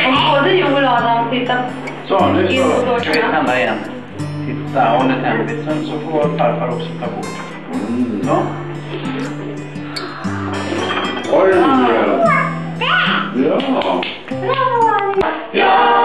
Om både Joel och Adam tittar så, nu så. Ska vi tända igen? Titta, och nu tänder vi. Sen så får farfar också ta bort. Så. Oj! Ja! Ja!